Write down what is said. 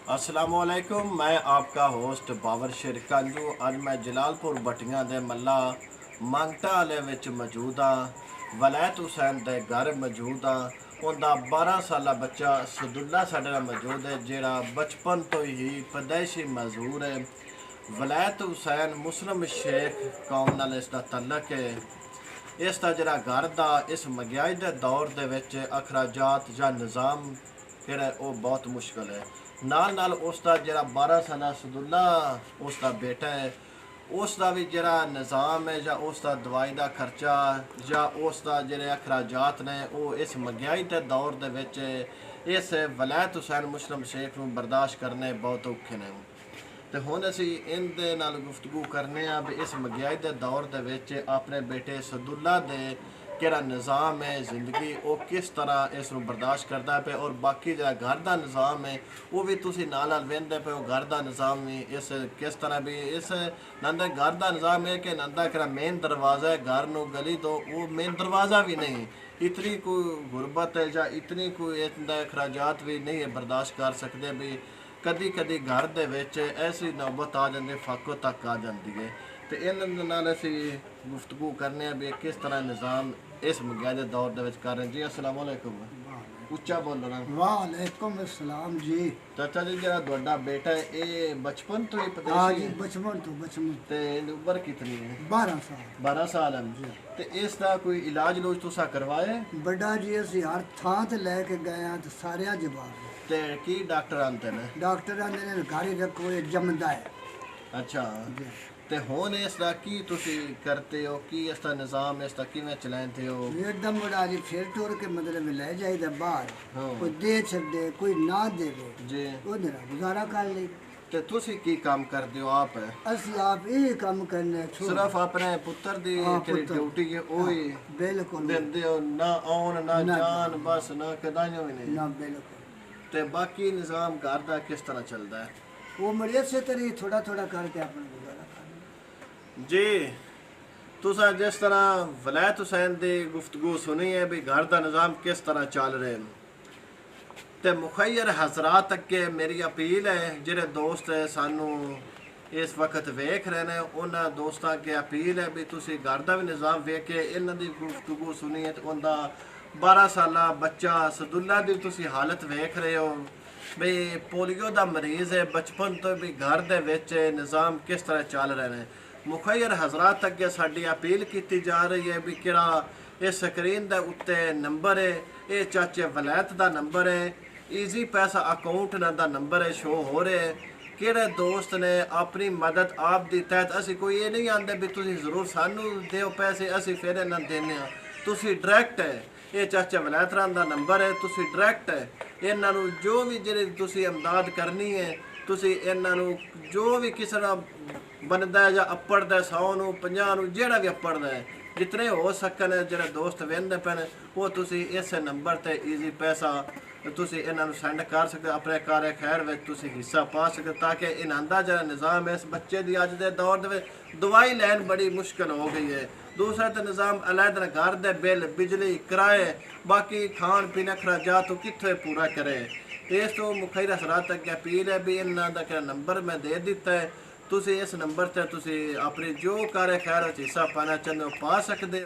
असलामुअलैकुम, मैं आपका होस्ट बाबर शेर कांजू। अज मैं जलालपुर बटियां दे मल्ला मांगटा वाले विच मौजूद हाँ। वलैत हुसैन दे घर मौजूद हाँ। उनका 12 साला बच्चा सदुल्ला साडे नाल मौजूद है, जिहड़ा बचपन तो ही पैदाइशी मजहूर है। वलैत हुसैन मुस्लिम शेख कौम नाल इसका तल्लक है। इसका जिहड़ा घर दा इस महंगाई के दौर दे विच अखराजात या निज़ाम फिर वो बहुत मुश्किल है। नाल नाल उसका जिहड़ा 12 साला सदुल्ला उसका बेटा है, उसका भी जिहड़ा निज़ाम है या उसका दवाई का खर्चा या उसका जिहड़े अखराजात ने वो इस महंगाई के दौर दे विच इस वलैत हुसैन मुस्लिम शेख नूं बर्दाश्त करने बहुत औखे ने। तो हुण असीं इहदे नाल गुफ्तगू करने भी इस महंगाई के दौर दे विच अपने बेटे सदुल्ला दे किहड़ा निज़ाम है जिंदगी वो किस तरह इस बर्दाश्त करता पे, और बाकी जो घर का निज़ाम है वो भी तुसीं नाल नाल वेंदे पे। घर का निज़ाम भी इस किस तरह भी इस नंदे घर का निज़ाम है कि नंदा किहड़ा मेन दरवाज़ा है घर नूं गली तो वो मेन दरवाज़ा भी नहीं, इतनी कोई गुरबत है या इतनी कोई इतने अखराजात भी नहीं है बर्दाश्त कर सकते भी। कदी कदी घर दे विच ऐसी नौबत आ जाती फाको तक आ जाती है। तो इन नाल असीं गुफ्तगू करने भी किस तरह निज़ाम इस महंगाई के दौर दे विच कर रहे। जी अस्सलाम वालेकुम, उच्चा बोलो ना। वालेकुम अस्सलाम जी। चाचा जी, जरा तुहाडा बेटा है ये बचपन तो ही हाँ परदेसी जी, है बचपन ते उम्र कितनी है? 12 साल। 12 साल है। ते इसका कोई इलाज लूज तुसा करवाए? बड़ा जी असी हर थां ते लैके गए हैं तो सारे जवाब ते की डॉक्टर आंदे ने? डॉक्टर आंदे ने घर ही रखो ये जमदा है। अच्छा, ते हुण इसका की तुसी करते हो, की इसका निज़ाम इसका किवें चलाते हो? एकदम बड़ा जी फिर टुर के मतलब ले जाइदा बाहर, हाँ। कोई दे छे कोई ना देवे जी। उधर गुजारा कर ले। ते तुसी की काम करते हो आप? असी आप ये काम करने सिर्फ अपने पुत्र दी हाँ, जेह्ड़ी पुत्तर। ड्यूटी है ओही बिल्कुल दिंदे हो, ना आउन ना ना जान, बस ना कदाइयों भी नहीं। ना बिल्कुल। ते बाकी निज़ाम घर दा किस तरह चलता है? वो मरियत से तरी थोड़ा थोड़ा करके अपना गुजारा कर। जी, तुसा जिस तरह वलैत हुसैन दी गुफ्तगू सुनी है भी घर दा निज़ाम किस तरह चल रहे हैं, ते मुखैर हजरात अगे मेरी अपील है जिहड़े दोस्त सानू इस वक्त वेख रहे हैं उन्होंने दोस्तों अगे अपील है भी तुसी घर का भी निज़ाम वेख के इन्हां दी गुफ्तगू सुनी है। तो उनका 12 साला बच्चा सदुल्ला दी तुसी हालत वेख रहे हो भी पोलियो का मरीज़ है, बचपन तो भी घर दे विच निज़ाम किस तरह चल रहे हैं। मुखैर हजरात अगे साडी अपील की जा रही है भी किहड़ा इस स्क्रीन के उत्ते नंबर है, ये चाचे वलैत का नंबर है, ईजी पैसा अकाउंट का नंबर है शो हो रहे है। किहड़े दोस्त ने अपनी मदद आप दी तहत असी कोई ये नहीं आंदे भी तुसी जरूर सानू देओ पैसे असी फिर इन्हां देने आ, तुसी डायरैक्ट है ये चाचा वलैत राम का नंबर है, तुसी डायरैक्ट है इन्हां नू जो भी जिहड़ी तुसी इमदाद करनी है तुसी इन्हां नू जो भी किसी ना बनदा है या अपड़दा 100 नू 50 नू जिहड़ा भी अपड़दा है जितने हो सकन जिहड़े दोस्त वेंदे पे वो तुसी इस नंबर ते ईजी पैसा तुसी इन्हां नू सेंड कर सकते, अपने कार्य खैर में तुसी हिस्सा पा सकते ताकि इन्हां दा जिहड़ा निज़ाम है इस बच्चे दी अज दे दौर दे दवाई लैन बड़ी मुश्किल हो गई है। दूसरा तो निज़ाम अलहदा घर दे बिल बिजली किराए बाकी खान पीने अखराजात कित्थे पूरा करे। इस तो मुखैर असरात अगे अपील है भी इन्हां दा किहड़ा नंबर मैं दे दिता है, तुसी इस नंबर ते तुसी अपनी जो कार्य खैर हिस्सा पाना चाहते हो पा सकते।